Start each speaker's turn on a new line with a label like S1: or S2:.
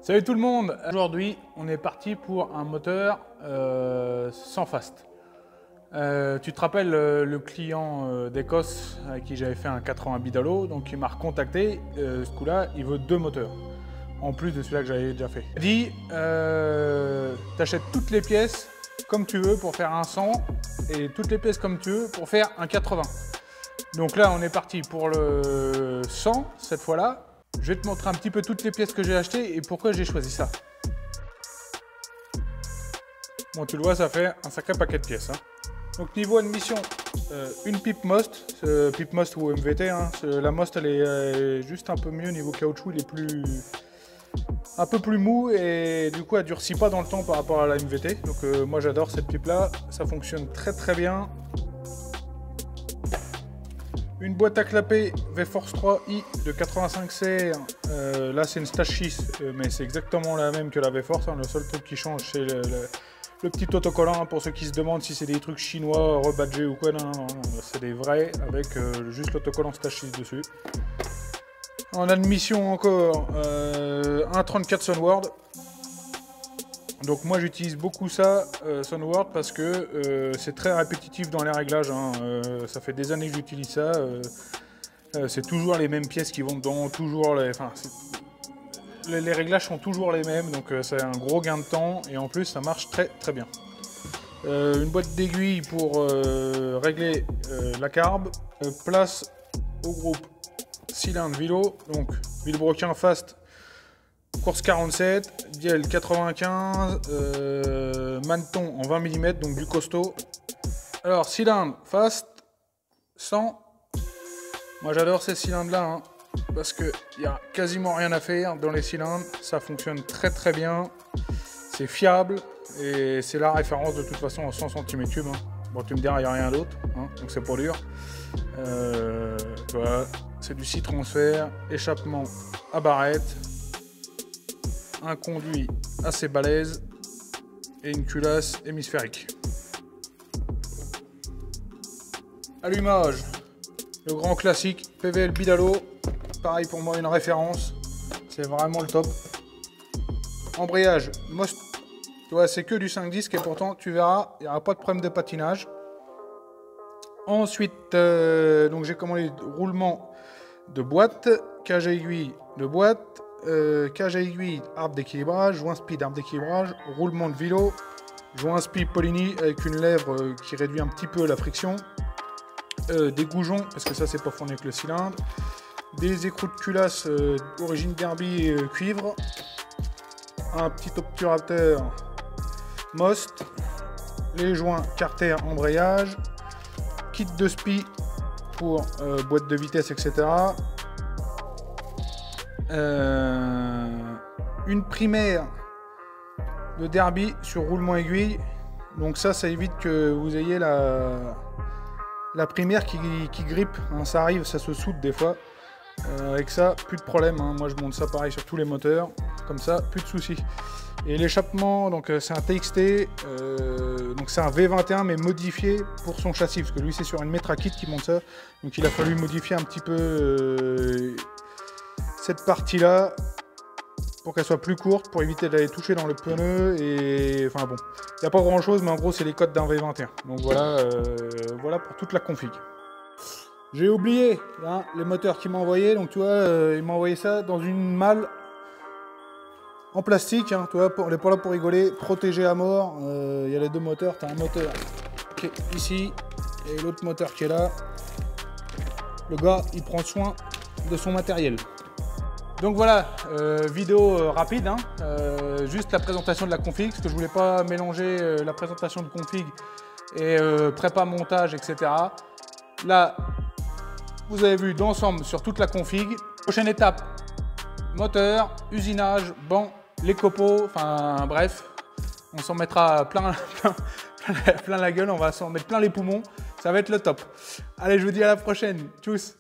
S1: Salut tout le monde. Aujourd'hui, on est parti pour un moteur sans fast. Tu te rappelles le client d'Écosse avec qui j'avais fait un 80 Bidalo, donc il m'a recontacté. Ce coup-là, il veut 2 moteurs, en plus de celui-là que j'avais déjà fait. Il dit, t'achètes toutes les pièces comme tu veux pour faire un 100 et toutes les pièces comme tu veux pour faire un 80. Donc là, on est parti pour le 100 cette fois-là. Je vais te montrer un petit peu toutes les pièces que j'ai achetées et pourquoi j'ai choisi ça. Bon, tu le vois, ça fait un sacré paquet de pièces. Donc niveau admission, une pipe Most, pipe Most ou MVT. La Most, elle est juste un peu mieux niveau caoutchouc, il est un peu plus mou et du coup elle durcit pas dans le temps par rapport à la MVT. Donc moi j'adore cette pipe là, ça fonctionne très très bien. Une boîte à clapper V-Force 3i de 85CR, là c'est une Stash 6, mais c'est exactement la même que la V-Force, le seul truc qui change c'est le petit autocollant, pour ceux qui se demandent si c'est des trucs chinois, rebadgés ou quoi, non, c'est des vrais avec juste l'autocollant Stash 6 dessus. En admission encore, un 34 Sunward. Donc moi j'utilise beaucoup ça, Sunward, parce que c'est très répétitif dans les réglages. Ça fait des années que j'utilise ça. C'est toujours les mêmes pièces qui vont dedans, toujours les réglages sont toujours les mêmes, donc c'est un gros gain de temps et en plus ça marche très très bien. Une boîte d'aiguilles pour régler la carbe, place au groupe cylindre Vilo, donc Villebroquin Fast. Course 47, Diel 95, Manton en 20 mm, donc du costaud. Alors, cylindre fast, 100. Moi j'adore ces cylindres-là, parce qu'il n'y a quasiment rien à faire dans les cylindres. Ça fonctionne très très bien, c'est fiable et c'est la référence de toute façon en 100 cm3. Bon, tu me diras, il n'y a rien d'autre, donc c'est pas dur. Voilà, c'est du 6 transfert, échappement à barrette. Un conduit assez balèze et une culasse hémisphérique. Allumage, le grand classique PVL Bidalo, pareil pour moi une référence, c'est vraiment le top. Embrayage Most, tu vois, c'est que du 5 disques et pourtant tu verras, il n'y aura pas de problème de patinage. Ensuite, donc j'ai commandé roulement de boîte, cage à aiguille de boîte. Cage à aiguille, arbre d'équilibrage, joint speed, arbre d'équilibrage, roulement de Vilo, joint speed Polini avec une lèvre qui réduit un petit peu la friction, des goujons, parce que ça c'est pas fourni avec le cylindre, des écrous de culasse d'origine derby cuivre, un petit obturateur Most, les joints Carter embrayage, kit de spi pour boîte de vitesse, etc. Une primaire de derby sur roulement aiguille, donc ça évite que vous ayez la primaire qui grippe, ça arrive, ça se soude des fois. Avec ça, plus de problème, moi je monte ça pareil sur tous les moteurs, comme ça, plus de soucis. Et l'échappement, donc c'est un TXT, donc c'est un V21 mais modifié pour son châssis, parce que lui c'est sur une Metra Kit qui monte ça, donc il a fallu modifier un petit peu cette partie-là pour qu'elle soit plus courte, pour éviter d'aller toucher dans le pneu. Et enfin bon, il n'y a pas grand-chose, mais en gros c'est les codes d'un V21. Donc voilà, voilà pour toute la config. J'ai oublié les moteurs qu'il m'a envoyé. Donc tu vois, il m'a envoyé ça dans une malle en plastique. Tu vois, on n'est pas là pour rigoler, protégé à mort. Il y a les deux moteurs. Tu as un moteur qui est ici et l'autre moteur qui est là. Le gars, il prend soin de son matériel. Donc voilà, vidéo rapide, juste la présentation de la config, parce que je voulais pas mélanger la présentation de config et prépa montage, etc. Là, vous avez vu d'ensemble sur toute la config. Prochaine étape, moteur, usinage, banc, les copeaux, enfin bref, on s'en mettra plein la gueule, on va s'en mettre plein les poumons, ça va être le top. Allez, je vous dis à la prochaine, tchuss.